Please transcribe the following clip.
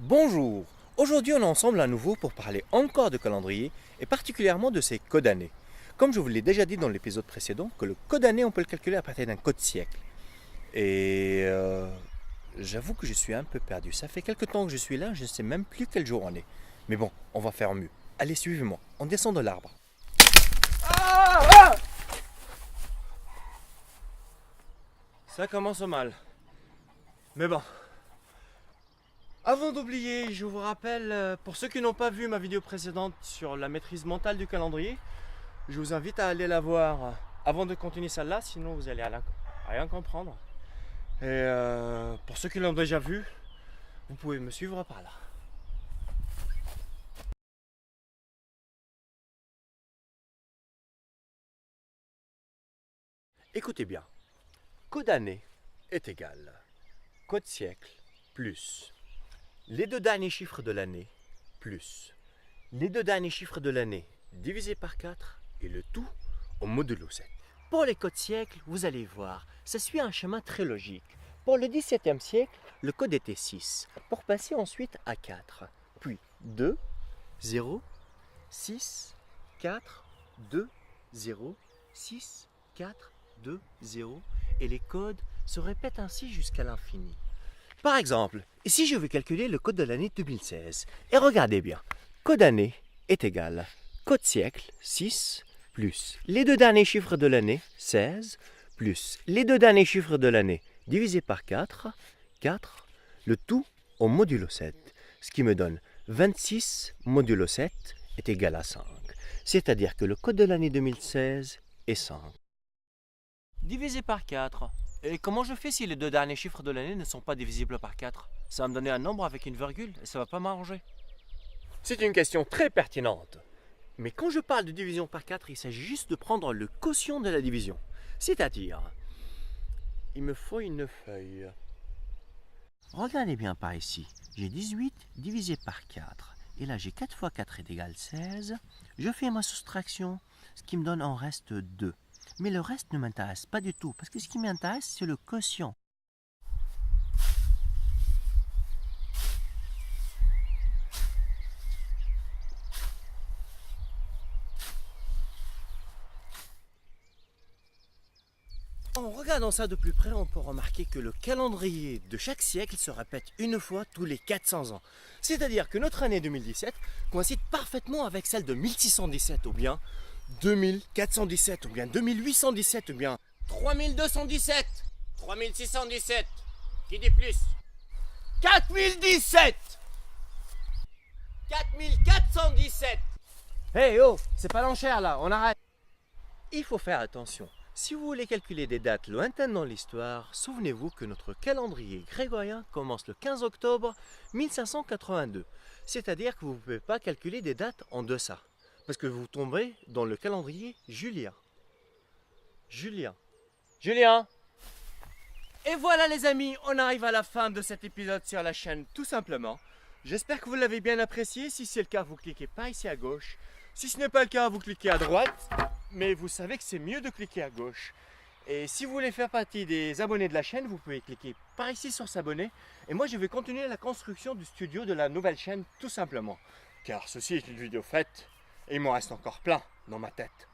Bonjour, aujourd'hui on est ensemble à nouveau pour parler encore de calendrier et particulièrement de ses codes d'année. Comme je vous l'ai déjà dit dans l'épisode précédent, que le code d'année on peut le calculer à partir d'un code siècle. Et j'avoue que je suis un peu perdu, ça fait quelques temps que je suis là, je ne sais même plus quel jour on est. Mais bon, on va faire mieux. Allez, suivez-moi, on descend de l'arbre. Ça commence mal. Mais bon. Avant d'oublier, je vous rappelle, pour ceux qui n'ont pas vu ma vidéo précédente sur la maîtrise mentale du calendrier, je vous invite à aller la voir avant de continuer celle-là, sinon vous allez rien comprendre. Et pour ceux qui l'ont déjà vu, vous pouvez me suivre par là. Écoutez bien, code année est égal code siècle plus les deux derniers chiffres de l'année plus les deux derniers chiffres de l'année divisé par 4 et le tout au modulo 7. Pour les codes siècles, vous allez voir, ça suit un schéma très logique. Pour le XVIIe siècle, le code était 6, pour passer ensuite à 4, puis 2, 0, 6, 4, 2, 0, 6, 4, 2, 0, et les codes se répètent ainsi jusqu'à l'infini. Par exemple, ici je vais calculer le code de l'année 2016, et regardez bien, code année est égal code siècle 6 plus les deux derniers chiffres de l'année 16 plus les deux derniers chiffres de l'année divisé par 4, 4, le tout au modulo 7, ce qui me donne 26 modulo 7 est égal à 5, c'est-à-dire que le code de l'année 2016 est 5. Divisé par 4. Et comment je fais si les deux derniers chiffres de l'année ne sont pas divisibles par 4? Ça va me donner un nombre avec une virgule et ça va pas m'arranger. C'est une question très pertinente. Mais quand je parle de division par 4, il s'agit juste de prendre le quotient de la division. C'est-à-dire, il me faut une feuille. Regardez bien par ici. J'ai 18 divisé par 4. Et là, j'ai 4 fois 4 est égal 16. Je fais ma soustraction, ce qui me donne en reste 2. Mais le reste ne m'intéresse pas du tout, parce que ce qui m'intéresse, c'est le quotient. En regardant ça de plus près, on peut remarquer que le calendrier de chaque siècle se répète une fois tous les 400 ans. C'est-à-dire que notre année 2017 coïncide parfaitement avec celle de 1617, ou bien 2417, ou bien 2817, ou bien 3217, 3617, qui dit plus 4017, 4417. Hey oh, c'est pas l'enchère là, on arrête. Il faut faire attention. Si vous voulez calculer des dates lointaines dans l'histoire, souvenez-vous que notre calendrier grégorien commence le 15 octobre 1582. C'est-à-dire que vous ne pouvez pas calculer des dates en deçà, parce que vous tomberez dans le calendrier julien. Julien. Et voilà les amis, on arrive à la fin de cet épisode sur la chaîne tout simplement. J'espère que vous l'avez bien apprécié. Si c'est le cas, vous cliquez par ici à gauche. Si ce n'est pas le cas, vous cliquez à droite. Mais vous savez que c'est mieux de cliquer à gauche. Et si vous voulez faire partie des abonnés de la chaîne, vous pouvez cliquer par ici sur s'abonner. Et moi, je vais continuer la construction du studio de la nouvelle chaîne tout simplement. Car ceci est une vidéo faite et il m'en reste encore plein dans ma tête.